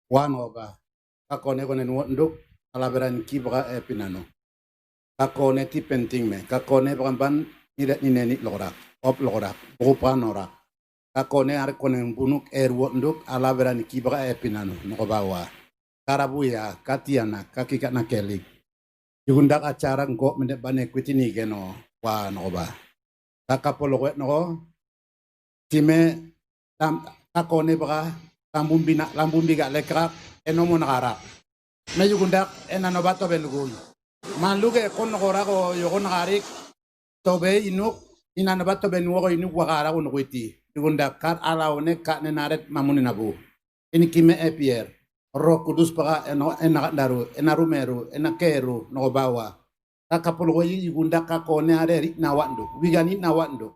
Wano ka. Kakone kone nduk alaberan ki baka pinano. Kakone ti penting me. Kakone baka ban nida nineni lorak. Op lorak. Bupa norak. Kakone are kone bunuk nduk alaberan ki baka pinano. Noko bawa. Karabuya katiana kakika na kelik. Yugundak acara ngko mendek bane kwitini geno. Wa noko ba. Kakapolo kwet noko. Time kakone baka lambumbiga lekrak enomo nakara. Medyo kundak enano ba to belugoy. Manluge kon nakora ko yoko nakarik tobe inuk inano ba to benuo ko inuk wakara ko nukuiti. Yugundak kar alaw ne ka nenaret mamuninabu. Ini kime Pierre. Roh Kudus paka enakadaru enarumeru enakeru nobawa. Kakapulugoy yugundak kakone are nawandu. Wigani nawandu.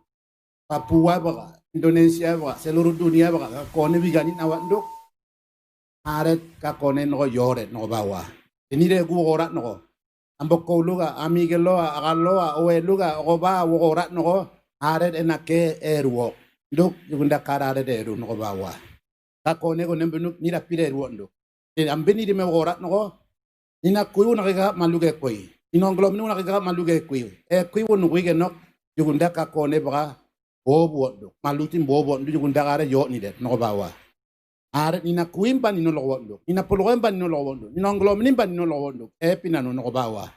Papua baka Indonesia baka seluruh dunia baka kakone wigani nawandu. Aret kakone no yoret no bawa. Ini de gu orat no. Ambok ko luga amigeloa agaloa oe luga oba orat no. Aret enake erwo. Duk yugunda karare de ru no bawa. Kakone ko nembunuk nira pire ruondo. Ambeni de me orat no. Ina kuyu nakika maluge koi. Inonglom nu nakika maluge kuyu. Kuyu no wige no yugunda kakone baka bobo do. Malutin bobo yugunda kare yo ni de no bawa. Aret ina kuimba ni nolowondo, ina puluemba ni nolowondo, ina nglominimba ni nolowondo, pinano nokobawa.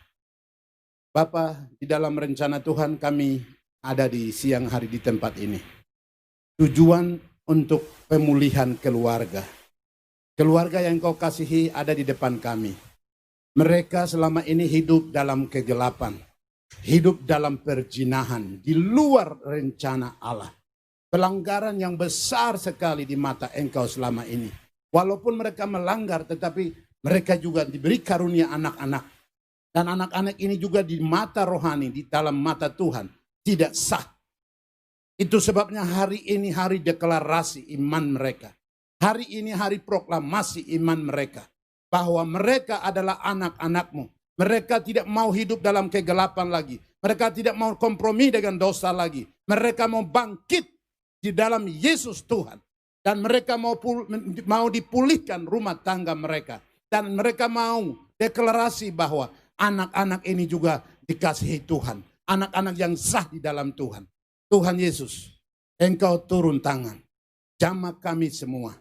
Bapa, di dalam rencana Tuhan kami ada di siang hari di tempat ini. Tujuan untuk pemulihan keluarga. Keluarga yang kau kasihi ada di depan kami. Mereka selama ini hidup dalam kegelapan, hidup dalam perjinahan, di luar rencana Allah. Pelanggaran yang besar sekali di mata engkau selama ini. Walaupun mereka melanggar, tetapi mereka juga diberi karunia anak-anak. Dan anak-anak ini juga di mata rohani, di dalam mata Tuhan, tidak sah. Itu sebabnya hari ini hari deklarasi iman mereka. Hari ini hari proklamasi iman mereka. Bahwa mereka adalah anak-anakmu. Mereka tidak mau hidup dalam kegelapan lagi. Mereka tidak mau kompromi dengan dosa lagi. Mereka mau bangkit di dalam Yesus Tuhan. Dan mereka mau dipulihkan rumah tangga mereka. Dan mereka mau deklarasi bahwa anak-anak ini juga dikasihi Tuhan. Anak-anak yang sah di dalam Tuhan. Tuhan Yesus, engkau turun tangan. Jamah kami semua.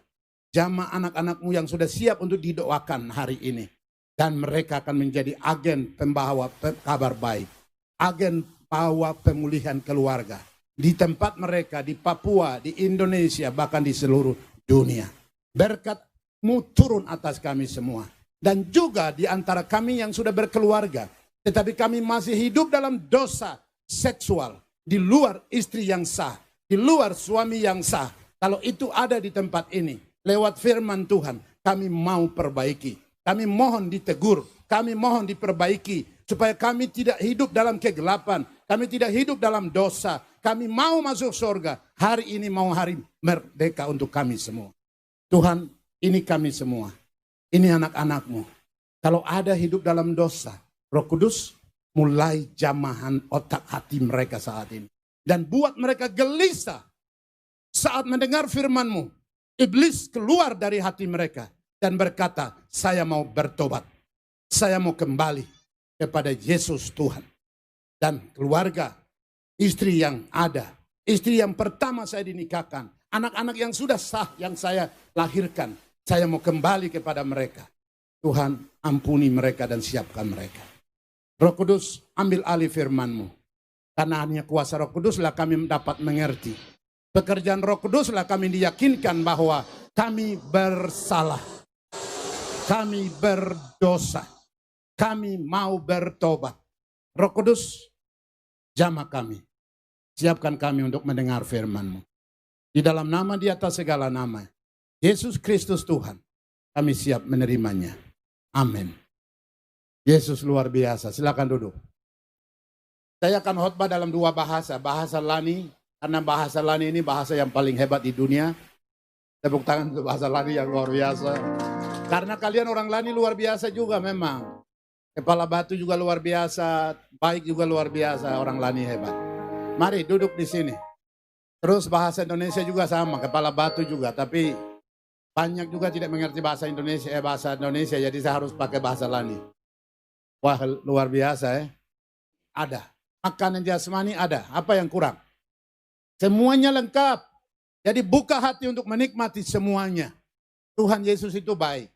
Jamah anak-anakmu yang sudah siap untuk didoakan hari ini. Dan mereka akan menjadi agen pembawa kabar baik. Agen bawa pemulihan keluarga. Di tempat mereka, di Papua, di Indonesia, bahkan di seluruh dunia. Berkat-Mu turun atas kami semua. Dan juga di antara kami yang sudah berkeluarga. Tetapi kami masih hidup dalam dosa seksual. Di luar istri yang sah. Di luar suami yang sah. Kalau itu ada di tempat ini. Lewat firman Tuhan, kami mau perbaiki. Kami mohon ditegur. Kami mohon diperbaiki. Supaya kami tidak hidup dalam kegelapan. Kami tidak hidup dalam dosa. Kami mau masuk surga. Hari ini mau hari merdeka untuk kami semua. Tuhan, ini kami semua. Ini anak-anakmu. Kalau ada hidup dalam dosa, Roh Kudus mulai jamahan otak hati mereka saat ini. Dan buat mereka gelisah saat mendengar firman-Mu. Iblis keluar dari hati mereka dan berkata, saya mau bertobat. Saya mau kembali kepada Yesus Tuhan. Dan keluarga, istri yang ada, istri yang pertama saya dinikahkan, anak-anak yang sudah sah yang saya lahirkan, saya mau kembali kepada mereka. Tuhan, ampuni mereka dan siapkan mereka. Roh Kudus, ambil alih firman-Mu. Karena hanya kuasa Roh Kuduslah kami dapat mengerti. Pekerjaan Roh Kuduslah kami diyakinkan bahwa kami bersalah. Kami berdosa. Kami mau bertobat. Roh Kudus, jamah kami. Siapkan kami untuk mendengar firman-Mu. Di dalam nama di atas segala nama, Yesus Kristus Tuhan, kami siap menerimanya. Amin. Yesus luar biasa. Silakan duduk. Saya akan khotbah dalam dua bahasa. Bahasa Lani, karena bahasa Lani ini bahasa yang paling hebat di dunia. Tepuk tangan untuk bahasa Lani yang luar biasa. Karena kalian orang Lani luar biasa juga memang. Kepala Batu juga luar biasa, baik juga luar biasa, orang Lani hebat. Mari duduk di sini. Terus bahasa Indonesia juga sama, Kepala Batu juga, tapi Banyak juga tidak mengerti bahasa Indonesia, jadi saya harus pakai bahasa lain. Wah, luar biasa ya. Ada. Makanan jasmani ada. Apa yang kurang? Semuanya lengkap. Jadi buka hati untuk menikmati semuanya. Tuhan Yesus itu baik.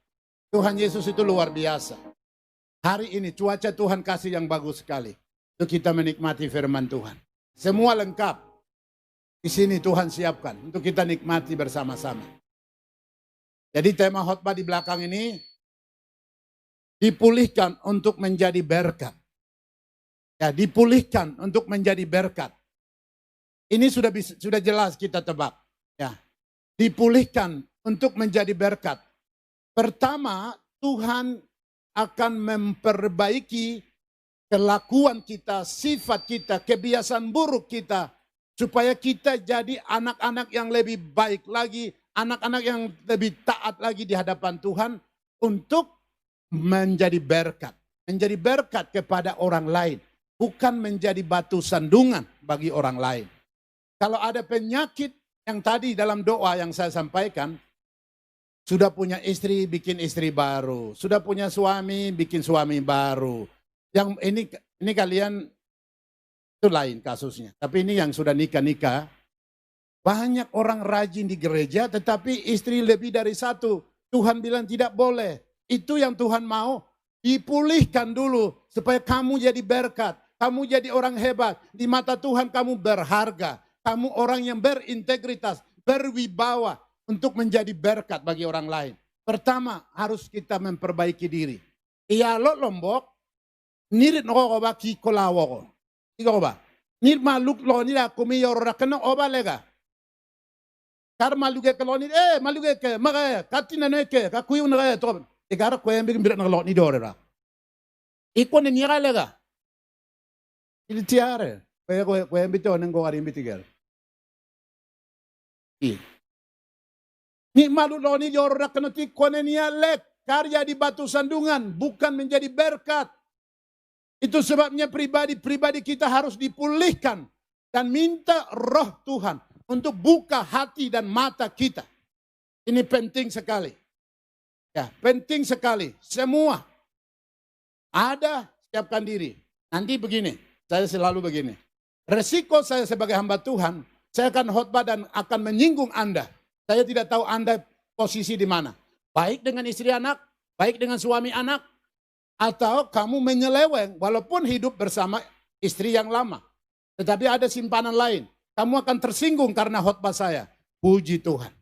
Tuhan Yesus itu luar biasa. Hari ini cuaca Tuhan kasih yang bagus sekali. Untuk kita menikmati firman Tuhan. Semua lengkap. Di sini Tuhan siapkan untuk kita nikmati bersama-sama. Jadi tema khotbah di belakang ini dipulihkan untuk menjadi berkat. Ya, dipulihkan untuk menjadi berkat. Ini sudah jelas kita tebak. Ya, dipulihkan untuk menjadi berkat. Pertama, Tuhan akan memperbaiki kelakuan kita, sifat kita, kebiasaan buruk kita, supaya kita jadi anak-anak yang lebih baik lagi, anak-anak yang lebih taat lagi di hadapan Tuhan untuk menjadi berkat. Menjadi berkat kepada orang lain, bukan menjadi batu sandungan bagi orang lain. Kalau ada penyakit yang tadi dalam doa yang saya sampaikan, sudah punya istri, bikin istri baru. Sudah punya suami, bikin suami baru. Yang ini kalian itu lain kasusnya. Tapi ini yang sudah nikah-nikah, banyak orang rajin di gereja tetapi istri lebih dari satu. Tuhan bilang tidak boleh. Itu yang Tuhan mau, dipulihkan dulu supaya kamu jadi berkat. Kamu jadi orang hebat. Di mata Tuhan kamu berharga. Kamu orang yang berintegritas, berwibawa untuk menjadi berkat bagi orang lain. Pertama, harus kita memperbaiki diri. Iya lo lombok, nirit noko ba ki kolawo ko. Iko ba? Nir maluk lo nira kumi yorora kena oba lega. Kar maluge ke lo nir, maluge ke, maka katina no ke, kakuyu na ke to. Igara ko yembe birat na lo ni dorera. Iko ne nira lega. Ili tiare. Ko yembe to nengo ari mbitiger. Ni malu lo ni jorrak kenoti konenia lek karya di batu sandungan bukan menjadi berkat. Itu sebabnya pribadi kita harus dipulihkan dan minta roh Tuhan untuk buka hati dan mata kita. Ini penting sekali. Ya, penting sekali. Semua ada, siapkan diri. Nanti begini, saya selalu begini. Resiko saya sebagai hamba Tuhan, saya akan khotbah dan akan menyinggung Anda. Saya tidak tahu Anda posisi di mana. Baik dengan istri anak, baik dengan suami anak, atau kamu menyeleweng walaupun hidup bersama istri yang lama. Tetapi ada simpanan lain. Kamu akan tersinggung karena khotbah saya. Puji Tuhan.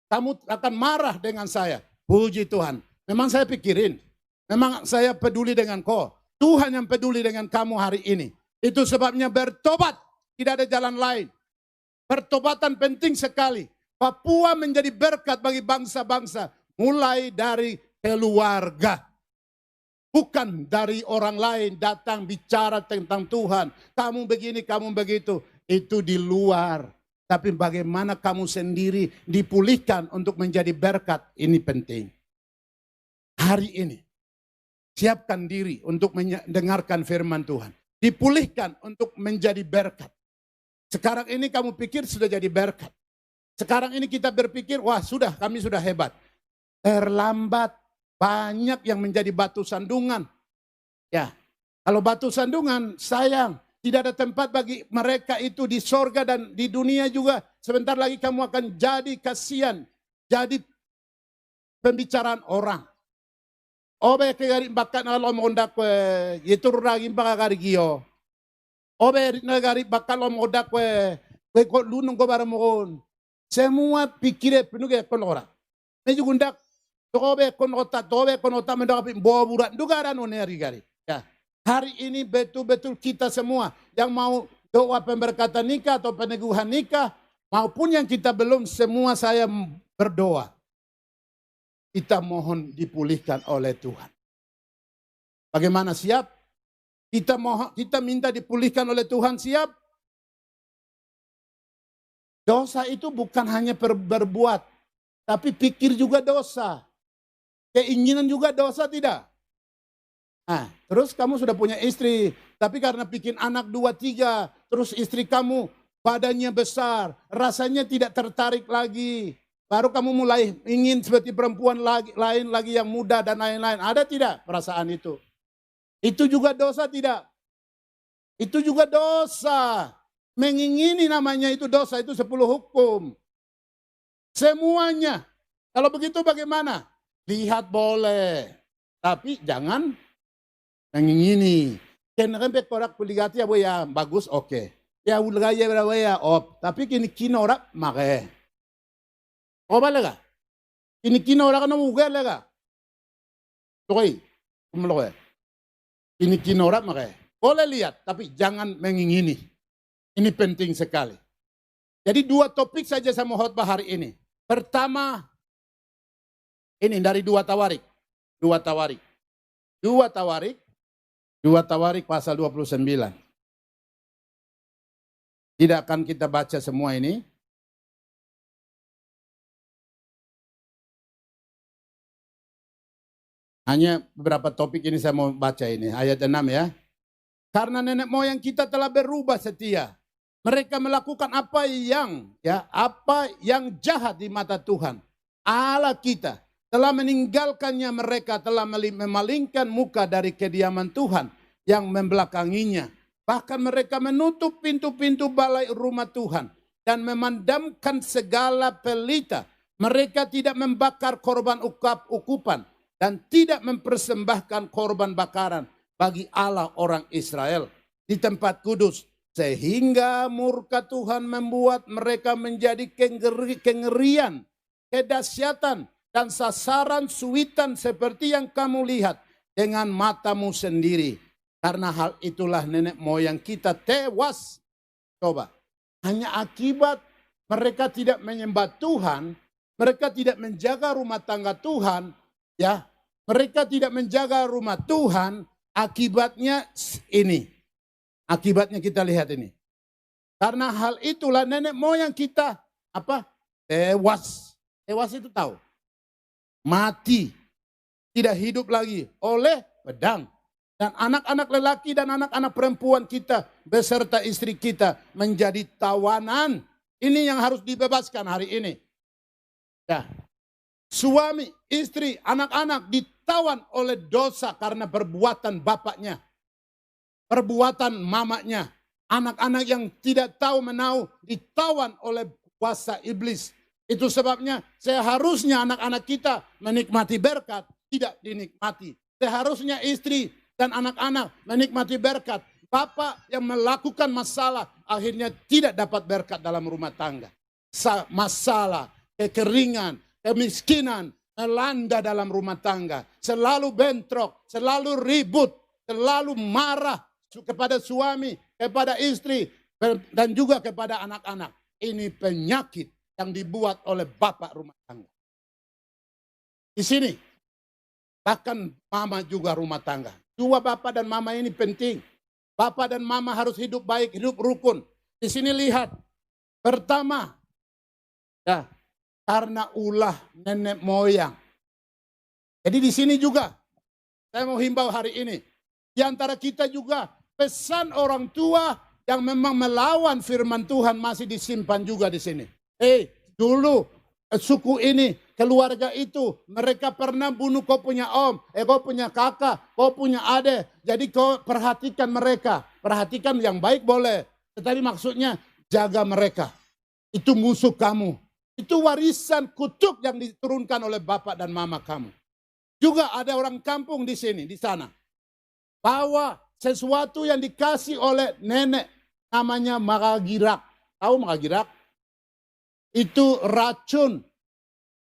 Kamu akan marah dengan saya. Puji Tuhan. Memang saya pikirin. Memang saya peduli dengan kau. Tuhan yang peduli dengan kamu hari ini. Itu sebabnya bertobat. Tidak ada jalan lain. Pertobatan penting sekali. Papua menjadi berkat bagi bangsa-bangsa. Mulai dari keluarga. Bukan dari orang lain datang bicara tentang Tuhan. Kamu begini, kamu begitu. Itu di luar. Tapi bagaimana kamu sendiri dipulihkan untuk menjadi berkat. Ini penting. Hari ini. Siapkan diri untuk mendengarkan firman Tuhan. Dipulihkan untuk menjadi berkat. Sekarang ini kamu pikir sudah jadi berkat. Sekarang ini kita berpikir, wah sudah, kami sudah hebat. Terlambat, banyak yang menjadi batu sandungan. Ya, kalau batu sandungan, sayang, tidak ada tempat bagi mereka itu di sorga dan di dunia juga. Sebentar lagi kamu akan jadi kasihan, jadi pembicaraan orang. Obe ke gari bakat na lo mondak kwe, yitur ragi bakagari giyo. Obe nagari bakal lo modak kwe ko lunong ko bara mohon. Semua pikire penuge konora. Meju gundak tobe konota mendapat boburan dugara noneri gari. Ya. Hari ini betul-betul kita semua yang mau doa pemberkatan nikah atau peneguhan nikah maupun yang kita belum, semua saya berdoa. Kita mohon dipulihkan oleh Tuhan. Bagaimana siap? Kita minta dipulihkan oleh Tuhan, siap? Dosa itu bukan hanya berbuat, tapi pikir juga dosa. Keinginan juga dosa, tidak? Nah, terus kamu sudah punya istri, tapi karena bikin anak 2, 3, terus istri kamu badannya besar, rasanya tidak tertarik lagi. Baru kamu mulai ingin seperti perempuan lain lagi yang muda dan lain-lain. Ada tidak perasaan itu? Itu juga dosa tidak? Itu juga dosa. Mengingini namanya itu dosa, itu 10 hukum. Semuanya. Kalau begitu bagaimana? Lihat boleh. Tapi jangan mengingini. Kenapa korak puligati ya bagus oke. Ya ulgaya berapa ya op. Tapi kini orang make. Oh balaga. Kini orang kan uga lega. Toy. Kumloy. Kini orang make. Boleh lihat tapi jangan mengingini. Ini penting sekali. Jadi 2 topik saja sama khotbah hari ini. Pertama, ini dari 2 Tawarik. 2 Tawarik. 2 Tawarik. 2 Tawarik pasal 29. Tidak akan kita baca semua ini. Hanya beberapa topik ini saya mau baca ini. Ayat 6 ya. Karena nenek moyang kita telah berubah setia. Mereka melakukan apa yang jahat di mata Tuhan. Allah kita telah meninggalkannya, mereka telah memalingkan muka dari kediaman Tuhan yang membelakanginya. Bahkan mereka menutup pintu-pintu balai rumah Tuhan dan memandamkan segala pelita. Mereka tidak membakar korban ukupan dan tidak mempersembahkan korban bakaran bagi Allah orang Israel di tempat kudus. Sehingga murka Tuhan membuat mereka menjadi kengerian, kedahsyatan, dan sasaran suitan seperti yang kamu lihat dengan matamu sendiri. Karena hal itulah nenek moyang kita tewas. Coba, hanya akibat mereka tidak menyembah Tuhan, mereka tidak menjaga rumah tangga Tuhan, ya, mereka tidak menjaga rumah Tuhan, akibatnya ini. Akibatnya kita lihat ini. Karena hal itulah nenek moyang kita tewas. Tewas itu tahu. Mati. Tidak hidup lagi oleh pedang. Dan anak-anak lelaki dan anak-anak perempuan kita beserta istri kita menjadi tawanan. Ini yang harus dibebaskan hari ini. Ya. Suami, istri, anak-anak ditawan oleh dosa karena perbuatan bapaknya. Perbuatan mamanya. Anak-anak yang tidak tahu menau ditawan oleh kuasa iblis. Itu sebabnya seharusnya anak-anak kita menikmati berkat, tidak dinikmati. Seharusnya istri dan anak-anak menikmati berkat. Bapak yang melakukan masalah akhirnya tidak dapat berkat dalam rumah tangga. Masalah, kekeringan, kemiskinan melanda dalam rumah tangga. Selalu bentrok, selalu ribut, selalu marah kepada suami, kepada istri, dan juga kepada anak-anak. Ini penyakit yang dibuat oleh bapak rumah tangga. Di sini, bahkan mama juga rumah tangga. 2 bapak dan mama ini penting. Bapak dan mama harus hidup baik, hidup rukun. Di sini lihat, pertama, ya, karena ulah nenek moyang. Jadi di sini juga, saya mau himbau hari ini, di antara kita juga, pesan orang tua yang memang melawan firman Tuhan masih disimpan juga di sini. Dulu suku ini, keluarga itu, mereka pernah bunuh kau punya om, kau punya kakak, kau punya adik. Jadi kau perhatikan mereka. Perhatikan yang baik boleh. Tetapi maksudnya jaga mereka. Itu musuh kamu. Itu warisan kutuk yang diturunkan oleh bapak dan mama kamu. Juga ada orang kampung di sini, di sana. Bawa sesuatu yang dikasih oleh nenek namanya magagirak. Tahu magagirak? Itu racun.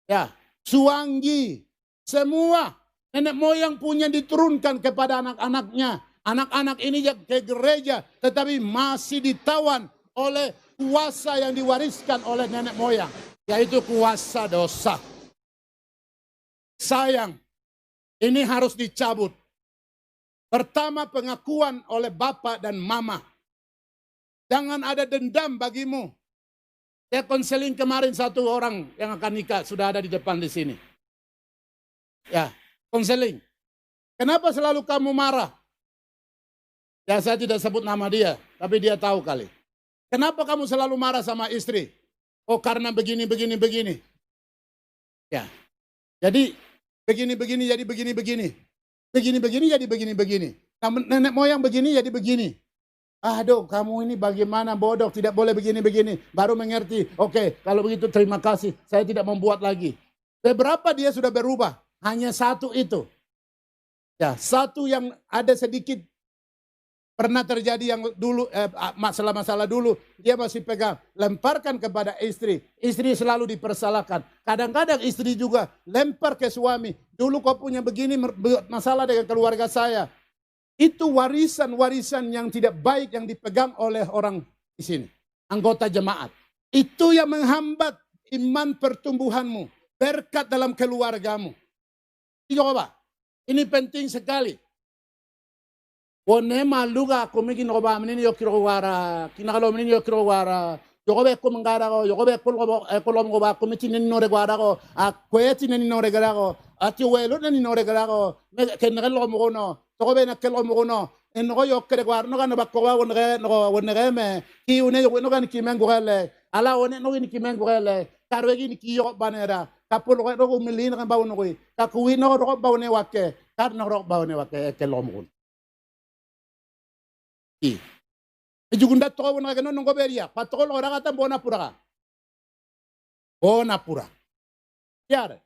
Ya, suanggi. Semua nenek moyang punya diturunkan kepada anak-anaknya. Anak-anak ini ke gereja tetapi masih ditawan oleh kuasa yang diwariskan oleh nenek moyang, yaitu kuasa dosa. Sayang, ini harus dicabut. Pertama, pengakuan oleh bapak dan mama. Jangan ada dendam bagimu. Saya konseling kemarin satu orang yang akan nikah, sudah ada di depan di sini. Ya, konseling. Kenapa selalu kamu marah? Ya, saya tidak sebut nama dia, tapi dia tahu kali. Kenapa kamu selalu marah sama istri? Oh, karena begini, begini, begini. Ya. Jadi begini-begini jadi begini-begini. Begini-begini jadi begini-begini. Nenek moyang begini jadi begini. Aduh, kamu ini bagaimana bodoh, tidak boleh begini-begini. Baru mengerti, oke, kalau begitu terima kasih, saya tidak membuat lagi. Beberapa dia sudah berubah, hanya satu itu. Ya, satu yang ada sedikit pernah terjadi yang dulu, masalah-masalah dulu, dia masih pegang. Lemparkan kepada istri, istri selalu dipersalahkan. Kadang-kadang istri juga lempar ke suami. Dulu kau punya begini masalah dengan keluarga saya. Itu warisan-warisan yang tidak baik yang dipegang oleh orang di sini. Anggota jemaat. Itu yang menghambat iman pertumbuhanmu. Berkat dalam keluargamu. Coba. Ini penting sekali. Wone maluga ko megi no ba menini yokiro wara. Kinakalo menini yokiro wara. Yokobe ko mangara ko. Yokobe ko lo mo ba ko miti nini no regwara ko. Kweti nini no regara ko. Ati welo nini no regara ko. Kenakalo mo no. Tokobe na kelo mo no en ko yokkere gwar no kan bakko wa wonre me ki une yo no kan ki men gorele ala one no ni ki men gorele karwe gi ni ki yo banera kapul ko no milin kan bawo no ko ka kuwi no ro bawo ne wakke kar no ro bawo ne wakke kelo mo ki e jugunda to wona ga no ngo beria patro lo raga tan bona pura yare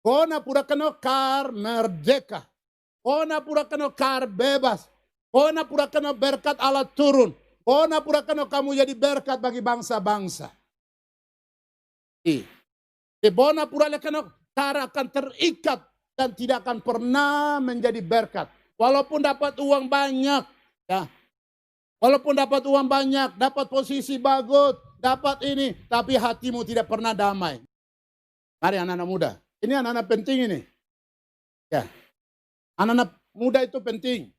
bona pura kano kar merdeka. Ona pura kano kar bebas. Ona pura kano berkat Allah turun. Ona pura kano kamu jadi berkat bagi bangsa-bangsa. Bona pura kano kar akan terikat dan tidak akan pernah menjadi berkat. Walaupun dapat uang banyak, ya. Walaupun dapat uang banyak, dapat posisi bagus, dapat ini, tapi hatimu tidak pernah damai. Mari anak-anak muda. Ini anak-anak penting ini. Ya. Anak-anak muda itu penting.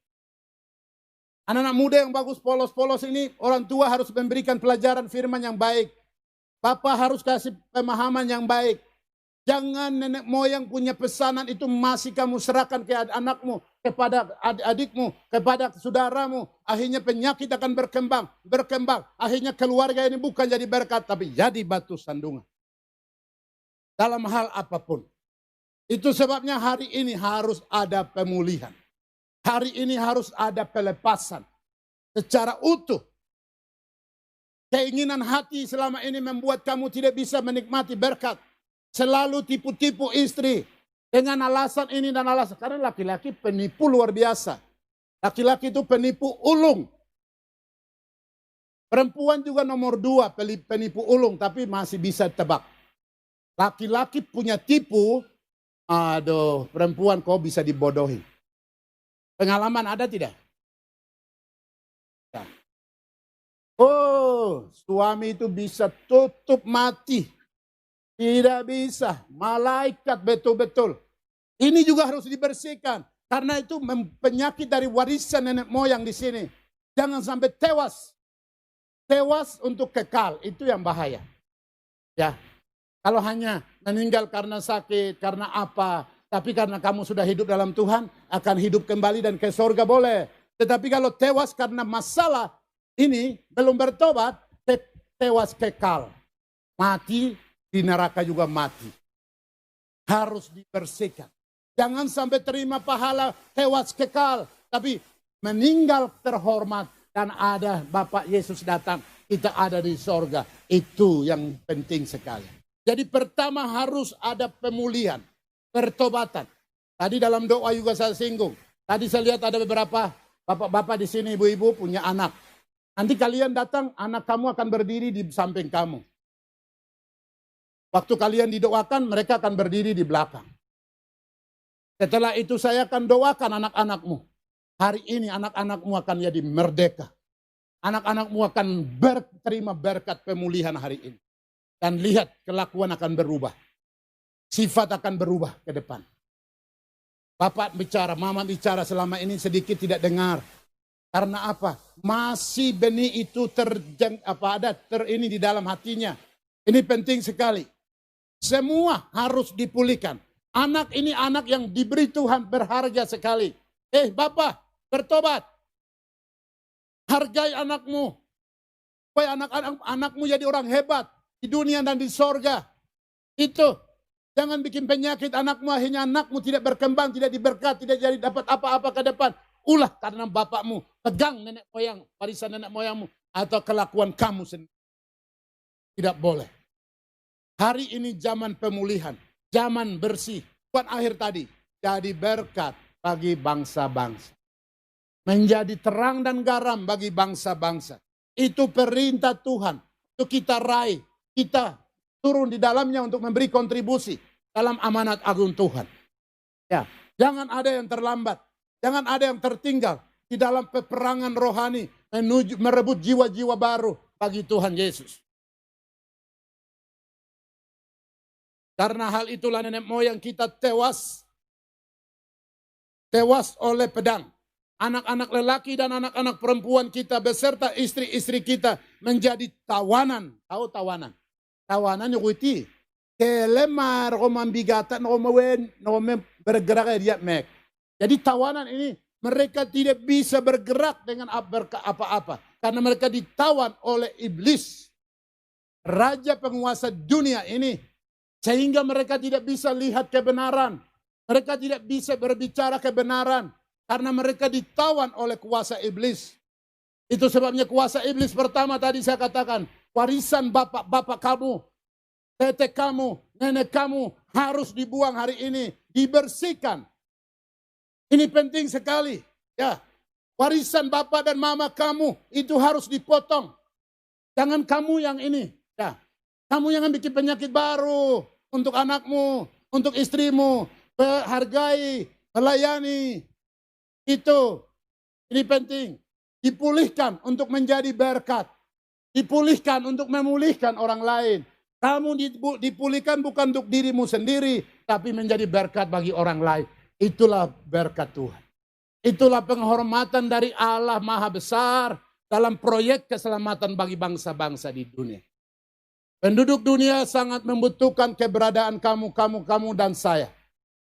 Anak-anak muda yang bagus polos-polos ini orang tua harus memberikan pelajaran firman yang baik. Bapak harus kasih pemahaman yang baik. Jangan nenek moyang punya pesanan itu masih kamu serahkan ke anakmu, kepada adikmu, kepada saudaramu. Akhirnya penyakit akan berkembang. Akhirnya keluarga ini bukan jadi berkat tapi jadi batu sandungan. Dalam hal apapun. Itu sebabnya hari ini harus ada pemulihan. Hari ini harus ada pelepasan secara utuh. Keinginan hati selama ini membuat kamu tidak bisa menikmati berkat. Selalu tipu-tipu istri dengan alasan ini dan alasan. Karena laki-laki penipu luar biasa. Laki-laki itu penipu ulung. Perempuan juga nomor 2 penipu ulung tapi masih bisa tebak. Laki-laki punya tipu. Aduh, perempuan kau bisa dibodohi. Pengalaman ada tidak? Ya. Oh, suami itu bisa tutup mati. Tidak bisa. Malaikat betul-betul. Ini juga harus dibersihkan. Karena itu penyakit dari warisan nenek moyang di sini. Jangan sampai tewas. Tewas untuk kekal. Itu yang bahaya. Ya. Kalau hanya meninggal karena sakit, karena apa, tapi karena kamu sudah hidup dalam Tuhan, akan hidup kembali dan ke surga boleh. Tetapi kalau tewas karena masalah ini, belum bertobat, tewas kekal. Mati, di neraka juga mati. Harus dibersihkan. Jangan sampai terima pahala tewas kekal, tapi meninggal terhormat dan ada Bapak Yesus datang, kita ada di surga. Itu yang penting sekali. Jadi pertama harus ada pemulihan, pertobatan. Tadi dalam doa juga saya singgung. Tadi saya lihat ada beberapa bapak-bapak di sini, ibu-ibu punya anak. Nanti kalian datang, anak kamu akan berdiri di samping kamu. Waktu kalian didoakan, mereka akan berdiri di belakang. Setelah itu saya akan doakan anak-anakmu. Hari ini anak-anakmu akan jadi merdeka. Anak-anakmu akan terima berkat pemulihan hari ini. Dan lihat kelakuan akan berubah. Sifat akan berubah ke depan. Bapak bicara, mama bicara selama ini sedikit tidak dengar. Karena apa? Masih benih itu ini di dalam hatinya. Ini penting sekali. Semua harus dipulihkan. Anak ini anak yang diberi Tuhan berharga sekali. Bapak, bertobat. Hargai anakmu. Supaya anakmu jadi orang hebat. Di dunia dan di sorga. Itu. Jangan bikin penyakit anakmu, akhirnya anakmu tidak berkembang, tidak diberkati, tidak jadi dapat apa-apa ke depan. Ulah karena bapakmu, pegang nenek moyang, warisan nenek moyangmu, atau kelakuan kamu sendiri. Tidak boleh. Hari ini zaman pemulihan, zaman bersih. Buat akhir tadi, jadi berkat bagi bangsa-bangsa. Menjadi terang dan garam bagi bangsa-bangsa. Itu perintah Tuhan. Itu kita raih, kita turun di dalamnya untuk memberi kontribusi dalam amanat agung Tuhan. Ya, jangan ada yang terlambat, jangan ada yang tertinggal di dalam peperangan rohani menuju merebut jiwa-jiwa baru bagi Tuhan Yesus. Karena hal itulah nenek moyang kita tewas oleh pedang. Anak-anak lelaki dan anak-anak perempuan kita beserta istri-istri kita menjadi tawanan. Tahu tawanan? Tawanan yung kuti. Kelemar ko mambigatan ko mawen no bergerak dia mek. Jadi tawanan ini mereka tidak bisa bergerak dengan apa-apa karena mereka ditawan oleh iblis, raja penguasa dunia ini, sehingga mereka tidak bisa lihat kebenaran. Mereka tidak bisa berbicara kebenaran karena mereka ditawan oleh kuasa iblis. Itu sebabnya kuasa iblis pertama tadi saya katakan, warisan bapak-bapak kamu, tetek kamu, nenek kamu harus dibuang hari ini, dibersihkan. Ini penting sekali. Ya, warisan bapak dan mama kamu itu harus dipotong. Jangan kamu yang ini. Ya, kamu yang bikin penyakit baru untuk anakmu, untuk istrimu. Hargai, melayani. Itu, ini penting. Dipulihkan untuk menjadi berkat. Dipulihkan untuk memulihkan orang lain. Kamu dipulihkan bukan untuk dirimu sendiri, tapi menjadi berkat bagi orang lain. Itulah berkat Tuhan. Itulah penghormatan dari Allah Maha Besar dalam proyek keselamatan bagi bangsa-bangsa di dunia. Penduduk dunia sangat membutuhkan keberadaan kamu dan saya.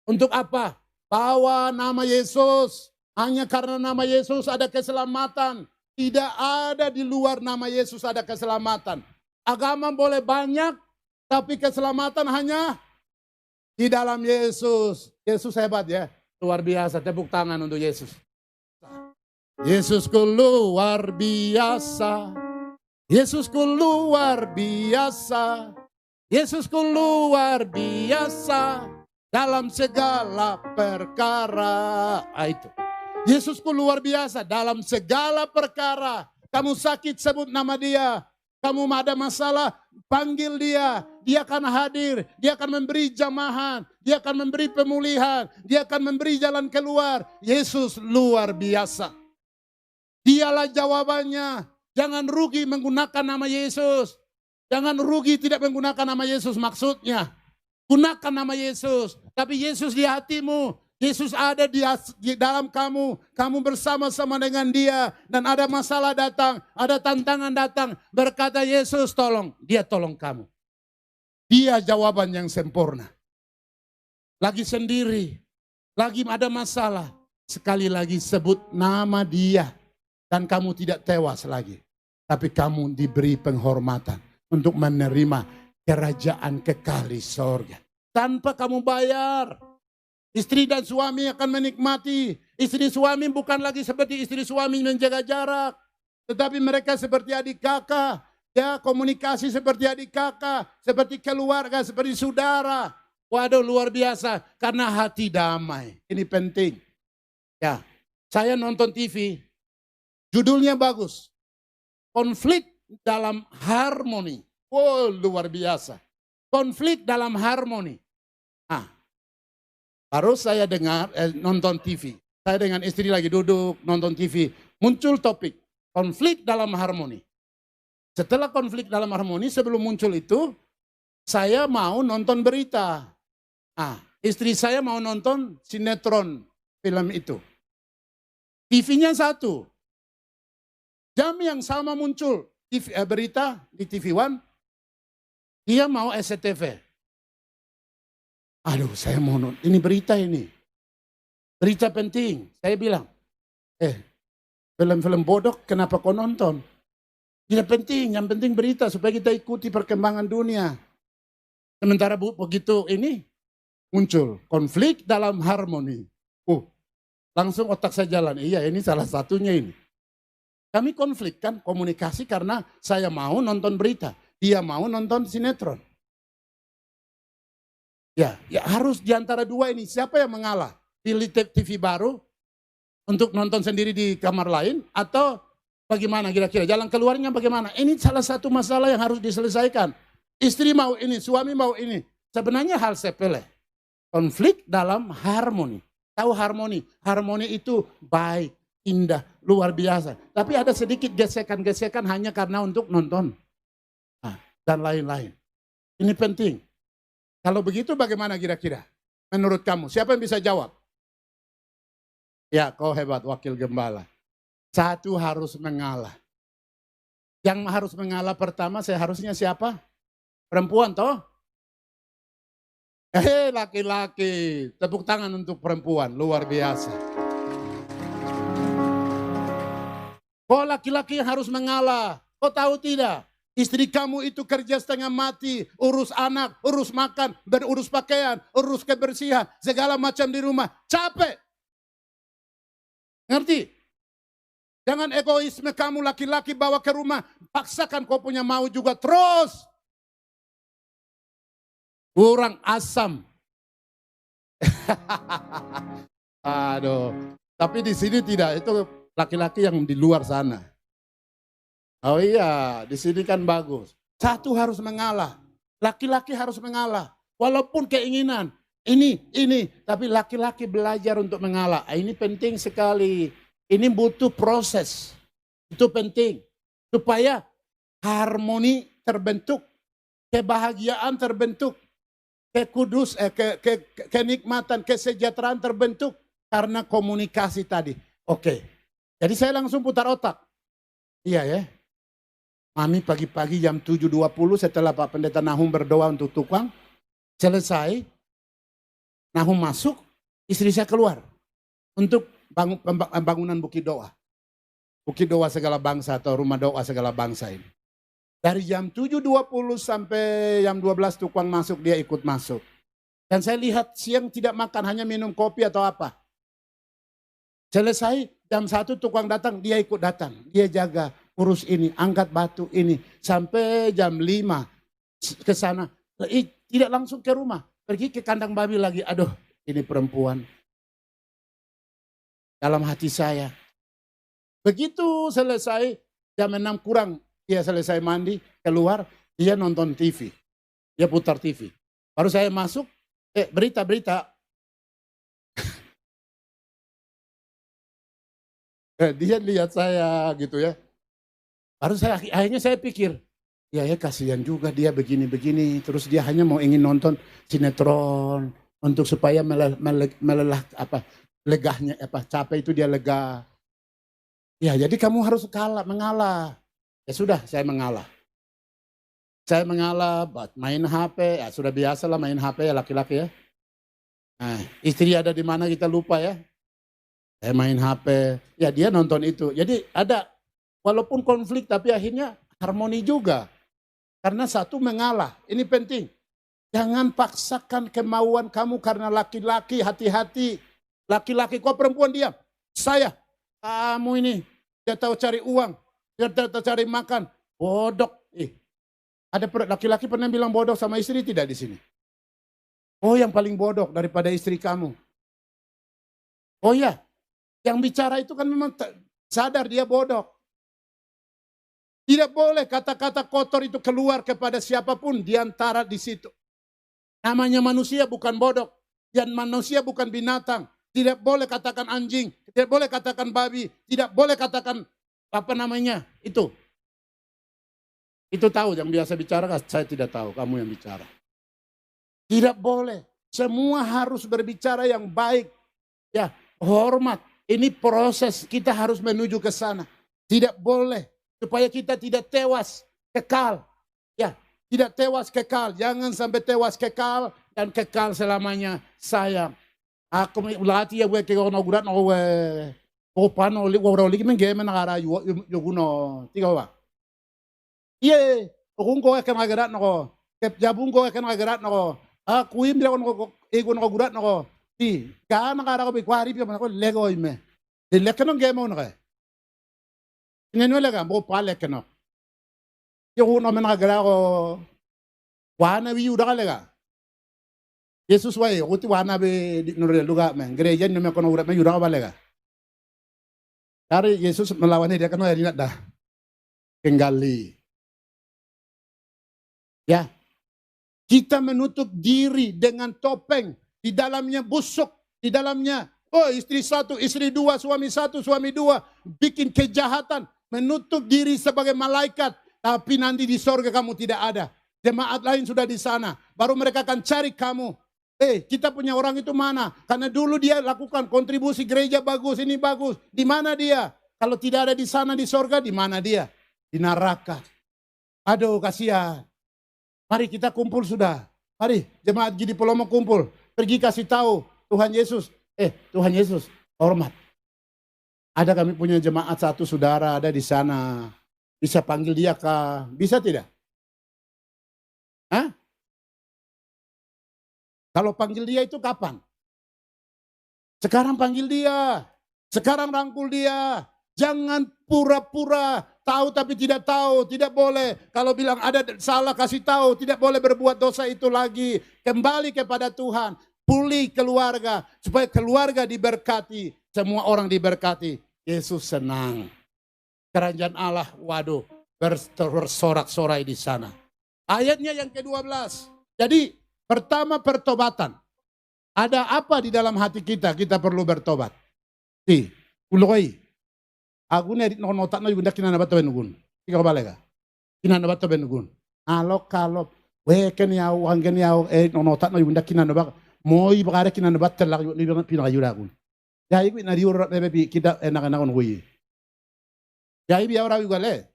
Untuk apa? Bawa nama Yesus. Hanya karena nama Yesus ada keselamatan. Tidak ada di luar nama Yesus ada keselamatan. Agama boleh banyak, tapi keselamatan hanya di dalam Yesus. Yesus hebat ya. Luar biasa. Tepuk tangan untuk Yesus. Yesusku luar biasa. Yesusku luar biasa. Yesusku luar biasa. Dalam segala perkara. Itu. Yesusku luar biasa dalam segala perkara. Kamu sakit, sebut nama dia. Kamu ada masalah, panggil dia. Dia akan hadir. Dia akan memberi jamahan. Dia akan memberi pemulihan. Dia akan memberi jalan keluar. Yesus luar biasa. Dialah jawabannya. Jangan rugi menggunakan nama Yesus. Jangan rugi tidak menggunakan nama Yesus maksudnya. Gunakan nama Yesus. Tapi Yesus di hatimu. Yesus ada di dalam kamu. Kamu bersama-sama dengan dia. Dan ada masalah datang. Ada tantangan datang. Berkata Yesus tolong. Dia tolong kamu. Dia jawaban yang sempurna. Lagi sendiri. Lagi ada masalah. Sekali lagi sebut nama dia. Dan kamu tidak tewas lagi. Tapi kamu diberi penghormatan. Untuk menerima kerajaan kekal di sorga. Tanpa kamu bayar. Istri dan suami akan menikmati. Istri suami bukan lagi seperti istri suami menjaga jarak. Tetapi mereka seperti adik kakak. Ya, komunikasi seperti adik kakak. Seperti keluarga, seperti saudara. Waduh, luar biasa. Karena hati damai. Ini penting. Ya, saya nonton TV. Judulnya bagus. Konflik dalam harmoni. Oh, luar biasa. Konflik dalam harmoni. Nah, baru saya dengar, nonton TV. Saya dengan istri lagi duduk, nonton TV. Muncul topik, konflik dalam harmoni. Setelah konflik dalam harmoni, sebelum muncul itu, saya mau nonton berita. Nah, istri saya mau nonton sinetron film itu. TV-nya satu. Jam yang sama muncul berita di TV One. Dia mau SCTV. Aduh, saya mau nonton. Ini berita ini. Berita penting. Saya bilang, film-film bodoh kenapa kau nonton? Tidak penting, yang penting berita supaya kita ikuti perkembangan dunia. Sementara begitu ini, muncul konflik dalam harmoni. Langsung otak saya jalan, iya ini salah satunya ini. Kami konflik kan, komunikasi karena saya mau nonton berita, dia mau nonton sinetron. Ya harus diantara dua ini, siapa yang mengalah? Pilih TV baru untuk nonton sendiri di kamar lain, atau bagaimana kira-kira? Jalan keluarnya bagaimana? Ini salah satu masalah yang harus diselesaikan. Istri mau ini, suami mau ini. Sebenarnya hal sepele. Konflik dalam harmoni. Tahu harmoni? Harmoni itu baik, indah, luar biasa. Tapi ada sedikit gesekan-gesekan hanya karena untuk nonton. Dan lain-lain. Ini penting. Kalau begitu bagaimana kira-kira? Menurut kamu, siapa yang bisa jawab? Ya, kau hebat Wakil Gembala. Satu harus mengalah. Yang harus mengalah pertama seharusnya siapa? Perempuan toh? Laki-laki, tepuk tangan untuk perempuan, luar biasa. Kau laki-laki yang harus mengalah, kau tahu tidak? Istri kamu itu kerja setengah mati, urus anak, urus makan, berurus pakaian, urus kebersihan, segala macam di rumah, capek. Ngerti? Jangan egoisme kamu laki-laki bawa ke rumah, paksakan kau punya mau juga terus. Kurang asam. Aduh. Tapi di sini tidak, itu laki-laki yang di luar sana. Oh iya, di sini kan bagus. Satu harus mengalah. Laki-laki harus mengalah. Walaupun keinginan, ini, tapi laki-laki belajar untuk mengalah. Ini penting sekali. Ini butuh proses. Itu penting. Supaya harmoni terbentuk. Kebahagiaan terbentuk. Kenikmatan, kesejahteraan terbentuk karena komunikasi tadi. Oke. Jadi saya langsung putar otak. Iya ya. Mami pagi-pagi jam 7.20 setelah Pak Pendeta Nahum berdoa untuk tukang. Selesai. Nahum masuk, istri saya keluar. Untuk bangunan Bukit Doa. Bukit Doa segala bangsa atau rumah doa segala bangsa ini. Dari jam 7.20 sampai jam 12 tukang masuk, dia ikut masuk. Dan saya lihat siang tidak makan, hanya minum kopi atau apa. Selesai jam 1 tukang datang, dia ikut datang. Dia jaga, urus ini, angkat batu ini. Sampai jam 5 ke sana. Tidak langsung ke rumah. Pergi ke kandang babi lagi. Aduh, ini perempuan. Dalam hati saya. Begitu selesai jam 6 kurang. Dia selesai mandi, keluar, dia nonton TV. Dia putar TV. Baru saya masuk, berita-berita. Dia lihat saya gitu ya. Baru akhirnya saya pikir, ya kasihan juga dia begini-begini. Terus dia hanya mau ingin nonton sinetron untuk supaya melelah legahnya capek itu dia lega. Ya jadi kamu harus mengalah. Ya sudah, saya mengalah. Saya mengalah, main HP, ya sudah biasa lah main HP ya laki-laki ya. Nah, istri ada di mana kita lupa ya. Saya main HP, ya dia nonton itu. Jadi ada, walaupun konflik tapi akhirnya harmoni juga. Karena satu mengalah, ini penting. Jangan paksakan kemauan kamu karena laki-laki, hati-hati. Laki-laki, kok perempuan diam? Saya, kamu ini, dia tahu cari uang. Dia cari makan, bodoh. Ada laki-laki pernah bilang bodoh sama istri tidak di sini? Oh, yang paling bodoh daripada istri kamu. Oh ya, yang bicara itu kan memang sadar dia bodoh. Tidak boleh kata-kata kotor itu keluar kepada siapapun di antara di situ. Namanya manusia bukan bodoh, dan manusia bukan binatang. Tidak boleh katakan anjing, tidak boleh katakan babi, tidak boleh katakan itu. Itu tahu yang biasa bicara, saya tidak tahu, kamu yang bicara. Tidak boleh, semua harus berbicara yang baik. Ya, hormat, ini proses, kita harus menuju ke sana. Tidak boleh, supaya kita tidak tewas, kekal. Ya, tidak tewas kekal, jangan sampai tewas kekal dan kekal selamanya. Sayang, aku ulati ya gue kaya gurat no gue. O paano wala ligi men game na kara yuguno tiga wa iye o kun ko kan agarat no ke jabun ko kan agarat no Aku im dia ko ego no gurat no ti ka nakara ko bi kwari pi ko lego ime. Di lekno gemo no ka. Ngenwe lega bo pa lekno. Yo no men ngagala ko wana wi udah lega. Yesus wae uti wana be no luga men gereja no me kono urat me udah balega. Dari Yesus melawan dia kan ya dah. Kenggali. Ya. Kita menutup diri dengan topeng. Di dalamnya busuk. Di dalamnya, oh istri satu, istri dua, suami satu, suami dua. Bikin kejahatan. Menutup diri sebagai malaikat. Tapi nanti di sorga kamu tidak ada. Jemaat lain sudah di sana. Baru mereka akan cari kamu. Kita punya orang itu mana? Karena dulu dia lakukan kontribusi gereja bagus, ini bagus. Di mana dia? Kalau tidak ada di sana di sorga, di mana dia? Di neraka. Aduh, kasihan. Mari kita kumpul sudah. Mari jemaat Gidi Polomo kumpul. Pergi kasih tahu Tuhan Yesus. Tuhan Yesus hormat. Ada kami punya jemaat satu saudara ada di sana. Bisa panggil dia kah? Bisa tidak? Hah? Kalau panggil dia itu kapan? Sekarang panggil dia. Sekarang rangkul dia. Jangan pura-pura tahu tapi tidak tahu, tidak boleh. Kalau bilang ada salah kasih tahu, tidak boleh berbuat dosa itu lagi. Kembali kepada Tuhan, pulih keluarga supaya keluarga diberkati, semua orang diberkati. Yesus senang. Kerajaan Allah, waduh, bersorak-sorai di sana. Ayatnya yang ke-12. Jadi pertama pertobatan. Ada apa di dalam hati kita? Kita perlu bertobat. Uloi. Aku nih no notak no ibunda kina nabat benugun. Ika balik ka? Kina nabat benugun. Alok kalop. Ken yaw hangen yaw no notak no ibunda kina nabat. Moi bagare kina nabat telak libang pina kayuda kun. Ya ibu na diur bebi kita enak-enak on gue. Ya ibu ya orang gale.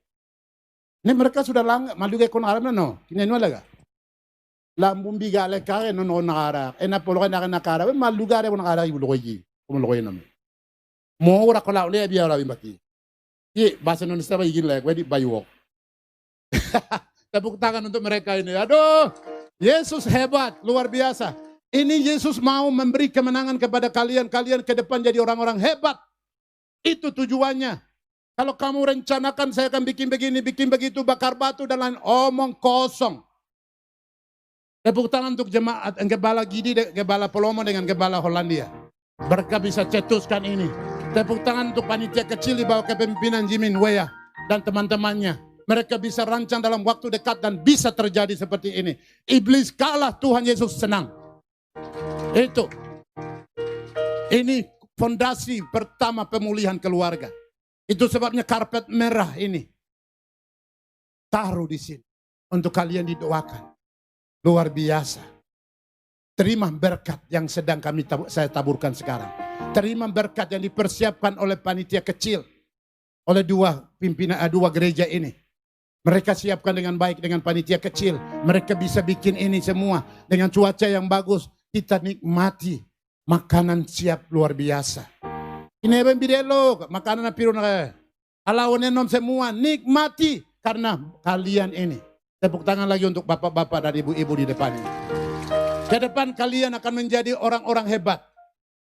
Ini mereka sudah lang malu ke kon alam no. Kina no laga. Lambung bigale kare no nakara. Enak polo kan nakara. Malu gare kon nakara ibu logi. Kom logi nam. Mau ora kolau le biar orang baki. Bahasa Indonesia apa gila ya, di bayuok. Tepuk tangan untuk mereka ini. Aduh, Yesus hebat, luar biasa. Ini Yesus mau memberi kemenangan kepada kalian. Kalian ke depan jadi orang-orang hebat. Itu tujuannya. Kalau kamu rencanakan saya akan bikin begini, bikin begitu, bakar batu dan lain, omong kosong. Tepuk tangan untuk jemaat Gembala Gidi, Gembala Polomo dengan Gembala Hollandia. Mereka bisa cetuskan ini. Tepuk tangan untuk panitia kecil di bawah kepemimpinan Jimin Weah dan teman-temannya. Mereka bisa rancang dalam waktu dekat dan bisa terjadi seperti ini. Iblis kalah, Tuhan Yesus senang. Itu. Ini fondasi pertama pemulihan keluarga. Itu sebabnya karpet merah ini. Taruh di sini. Untuk kalian didoakan. Luar biasa. Terima berkat yang sedang saya taburkan sekarang. Terima berkat yang dipersiapkan oleh panitia kecil. Oleh dua gereja ini. Mereka siapkan dengan baik dengan panitia kecil. Mereka bisa bikin ini semua. Dengan cuaca yang bagus. Kita nikmati. Makanan siap luar biasa. Ini yang bidelo. Makanan piru na alawan nom semua. Nikmati. Karena kalian ini. Tepuk tangan lagi untuk bapak-bapak dan ibu-ibu di depan ini. Ke depan kalian akan menjadi orang-orang hebat.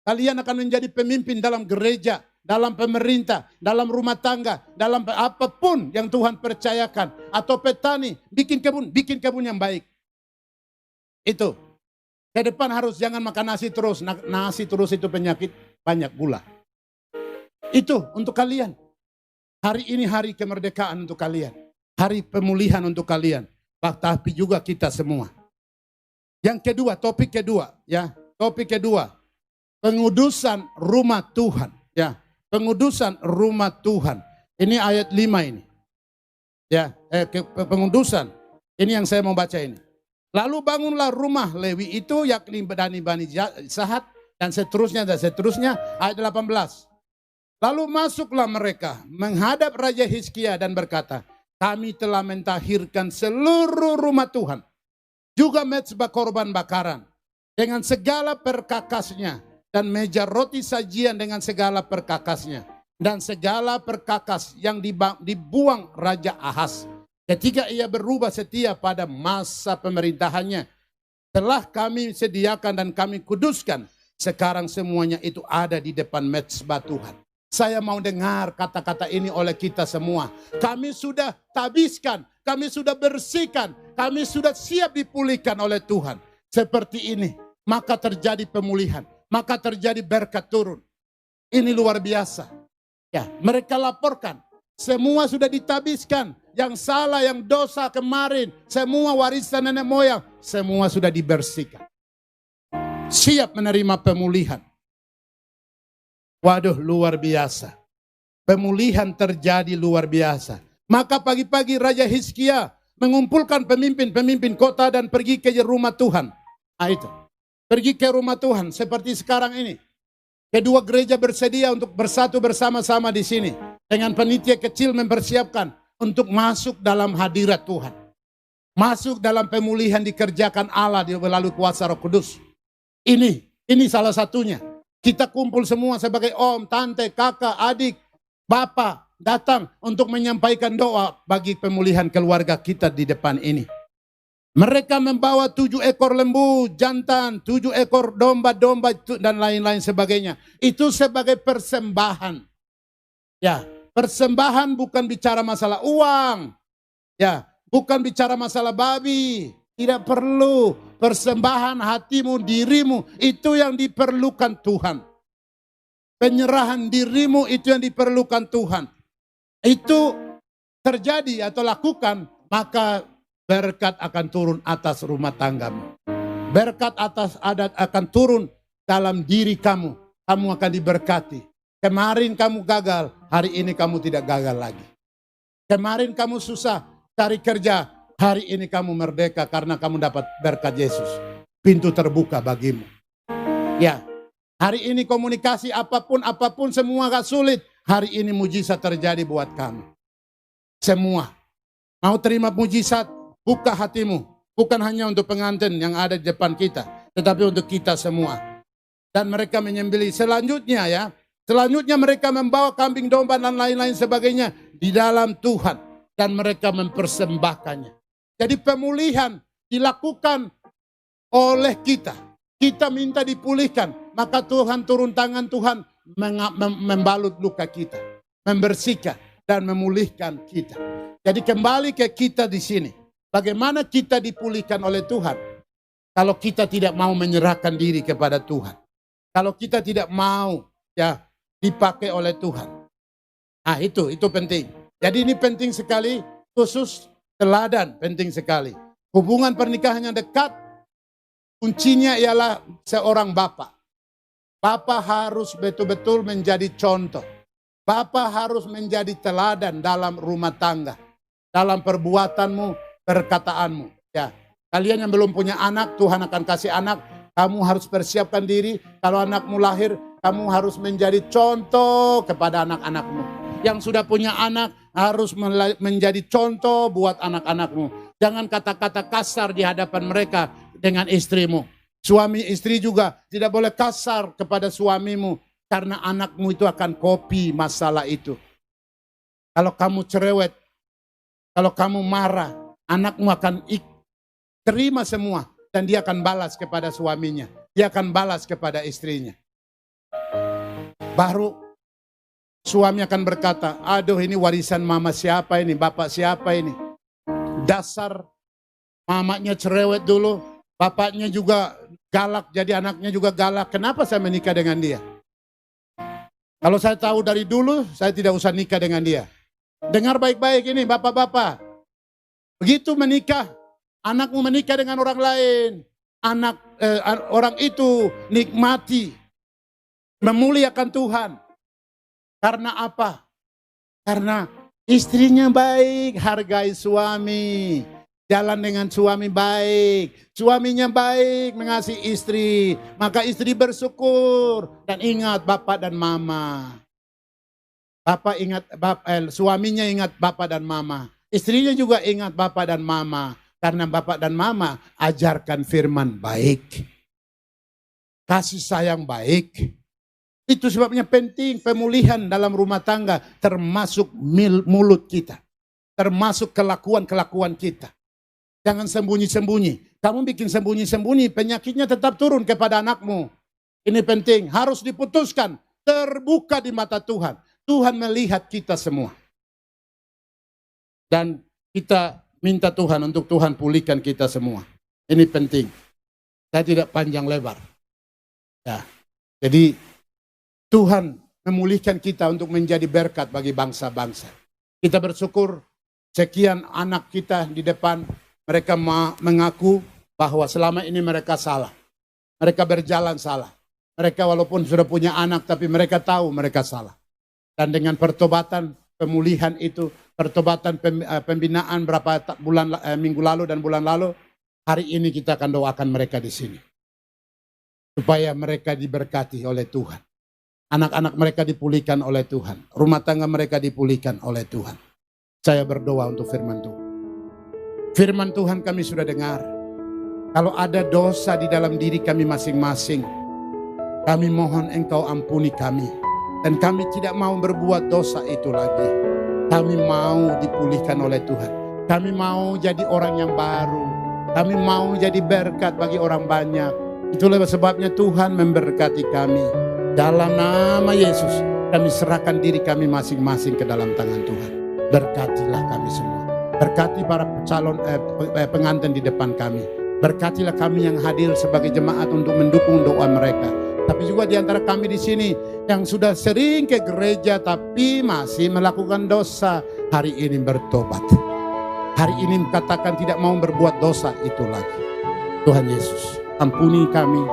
Kalian akan menjadi pemimpin dalam gereja, dalam pemerintah, dalam rumah tangga, dalam apapun yang Tuhan percayakan. Atau petani, bikin kebun yang baik. Itu. Ke depan harus jangan makan nasi terus. Nasi terus itu penyakit, banyak gula. Itu untuk kalian. Hari ini hari kemerdekaan untuk kalian. Hari pemulihan untuk kalian. Tapi juga kita semua. Yang kedua, topik kedua, ya. Topik kedua, pengudusan rumah Tuhan, ya. Pengudusan rumah Tuhan. Ini ayat 5 ini. Ya, pengudusan. Ini yang saya mau baca ini. Lalu bangunlah rumah Lewi itu yakni Bani Zahat dan seterusnya ayat 18. Lalu masuklah mereka menghadap Raja Hizkia dan berkata, kami telah mentahirkan seluruh rumah Tuhan. Juga mezbah korban bakaran dengan segala perkakasnya dan meja roti sajian dengan segala perkakasnya dan segala perkakas yang dibuang Raja Ahaz ketika ia berubah setia pada masa pemerintahannya. telah kami sediakan dan kami kuduskan. Sekarang semuanya itu ada di depan mezbah Tuhan. Saya mau dengar kata-kata ini oleh kita semua. Kami sudah tabiskan, kami sudah bersihkan, kami sudah siap dipulihkan oleh Tuhan. Seperti ini, maka terjadi pemulihan, maka terjadi berkat turun. Ini luar biasa. Ya, mereka laporkan, semua sudah ditabiskan. Yang salah, yang dosa kemarin, semua warisan nenek moyang, semua sudah dibersihkan. Siap menerima pemulihan. Waduh, luar biasa. Pemulihan terjadi luar biasa. Maka pagi-pagi Raja Hizkia mengumpulkan pemimpin-pemimpin kota dan pergi ke rumah Tuhan. Nah itu, pergi ke rumah Tuhan seperti sekarang ini. Kedua gereja bersedia untuk bersatu bersama-sama di sini. Dengan panitia kecil mempersiapkan untuk masuk dalam hadirat Tuhan. Masuk dalam pemulihan dikerjakan Allah melalui kuasa Roh Kudus. Ini salah satunya. Kita kumpul semua sebagai om, tante, kakak, adik, bapak datang untuk menyampaikan doa bagi pemulihan keluarga kita di depan ini. Mereka membawa 7 ekor lembu jantan, 7 ekor domba-domba dan lain-lain sebagainya. Itu sebagai persembahan. Ya, persembahan bukan bicara masalah uang. Ya, bukan bicara masalah babi. Tidak perlu. Persembahan hatimu, dirimu, itu yang diperlukan Tuhan. Penyerahan dirimu itu yang diperlukan Tuhan. Itu terjadi atau lakukan, maka berkat akan turun atas rumah tanggamu. Berkat atas adat akan turun dalam diri kamu. Kamu akan diberkati. Kemarin kamu gagal, hari ini kamu tidak gagal lagi. Kemarin kamu susah cari kerja, hari ini kamu merdeka karena kamu dapat berkat Yesus. Pintu terbuka bagimu. Ya, hari ini komunikasi apapun semua gak sulit. Hari ini mujizat terjadi buat kamu. Semua. Mau terima mujizat, buka hatimu. Bukan hanya untuk pengantin yang ada di depan kita, tetapi untuk kita semua. Dan mereka menyembelih. Selanjutnya mereka membawa kambing domba dan lain-lain sebagainya di dalam Tuhan. Dan mereka mempersembahkannya. Jadi pemulihan dilakukan oleh kita. Kita minta dipulihkan. Maka Tuhan turun tangan, Tuhan membalut luka kita. Membersihkan dan memulihkan kita. Jadi kembali ke kita di sini. Bagaimana kita dipulihkan oleh Tuhan? Kalau kita tidak mau menyerahkan diri kepada Tuhan. Kalau kita tidak mau dipakai oleh Tuhan. Nah itu penting. Jadi ini penting sekali, khusus teladan penting sekali. Hubungan pernikahan yang dekat, kuncinya ialah seorang bapak. Bapak harus betul-betul menjadi contoh. Bapak harus menjadi teladan dalam rumah tangga. Dalam perbuatanmu, perkataanmu. Ya, kalian yang belum punya anak, Tuhan akan kasih anak. Kamu harus persiapkan diri. Kalau anakmu lahir, kamu harus menjadi contoh kepada anak-anakmu. Yang sudah punya anak harus menjadi contoh buat anak-anakmu. Jangan kata-kata kasar di hadapan mereka dengan istrimu. Suami istri juga tidak boleh kasar kepada suamimu. Karena anakmu itu akan copy masalah itu. Kalau kamu cerewet, kalau kamu marah, anakmu akan terima semua. Dan dia akan balas kepada suaminya. Dia akan balas kepada istrinya. Baru suami akan berkata, aduh ini warisan mama siapa ini, bapak siapa ini. Dasar mamanya cerewet dulu, bapaknya juga galak, jadi anaknya juga galak. Kenapa saya menikah dengan dia? Kalau saya tahu dari dulu, saya tidak usah nikah dengan dia. Dengar baik-baik ini bapak-bapak. Begitu menikah, anakmu menikah dengan orang lain. Orang itu nikmati, memuliakan Tuhan. Karena apa? Karena istrinya baik, hargai suami. Jalan dengan suami baik. Suaminya baik, mengasihi istri. Maka istri bersyukur. Dan ingat bapak dan mama. Suaminya ingat bapak dan mama. Istrinya juga ingat bapak dan mama. Karena bapak dan mama ajarkan firman baik. Kasih sayang baik. Itu sebabnya penting pemulihan dalam rumah tangga. Termasuk mulut kita. Termasuk kelakuan-kelakuan kita. Jangan sembunyi-sembunyi. Kamu bikin sembunyi-sembunyi, penyakitnya tetap turun kepada anakmu. Ini penting, harus diputuskan, terbuka di mata Tuhan. Tuhan melihat kita semua. Dan kita minta Tuhan untuk Tuhan pulihkan kita semua. Ini penting. Saya tidak panjang lebar. Ya. Jadi Tuhan memulihkan kita untuk menjadi berkat bagi bangsa-bangsa. Kita bersyukur sekian anak kita di depan, mereka mengaku bahwa selama ini mereka salah. Mereka berjalan salah. Mereka walaupun sudah punya anak, tapi mereka tahu mereka salah. Dan dengan pertobatan, pemulihan itu, pertobatan pembinaan berapa minggu lalu dan bulan lalu, hari ini kita akan doakan mereka di sini. Supaya mereka diberkati oleh Tuhan. Anak-anak mereka dipulihkan oleh Tuhan. Rumah tangga mereka dipulihkan oleh Tuhan. Saya berdoa untuk firman Tuhan. Firman Tuhan kami sudah dengar. Kalau ada dosa di dalam diri kami masing-masing, kami mohon Engkau ampuni kami. Dan kami tidak mau berbuat dosa itu lagi. Kami mau dipulihkan oleh Tuhan. Kami mau jadi orang yang baru. Kami mau jadi berkat bagi orang banyak. Itulah sebabnya Tuhan memberkati kami. Dalam nama Yesus, kami serahkan diri kami masing-masing ke dalam tangan Tuhan. Berkatilah kami semua. Berkati para calon pengantin di depan kami. Berkatilah kami yang hadir sebagai jemaat untuk mendukung doa mereka. Tapi juga di antara kami di sini yang sudah sering ke gereja tapi masih melakukan dosa, hari ini bertobat. Hari ini katakan tidak mau berbuat dosa itu lagi. Tuhan Yesus, ampuni kami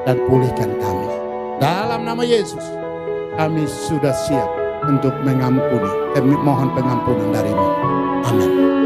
dan pulihkan kami. Dalam nama Yesus, kami sudah siap untuk mengampuni dan mohon pengampunan darimu. Amin.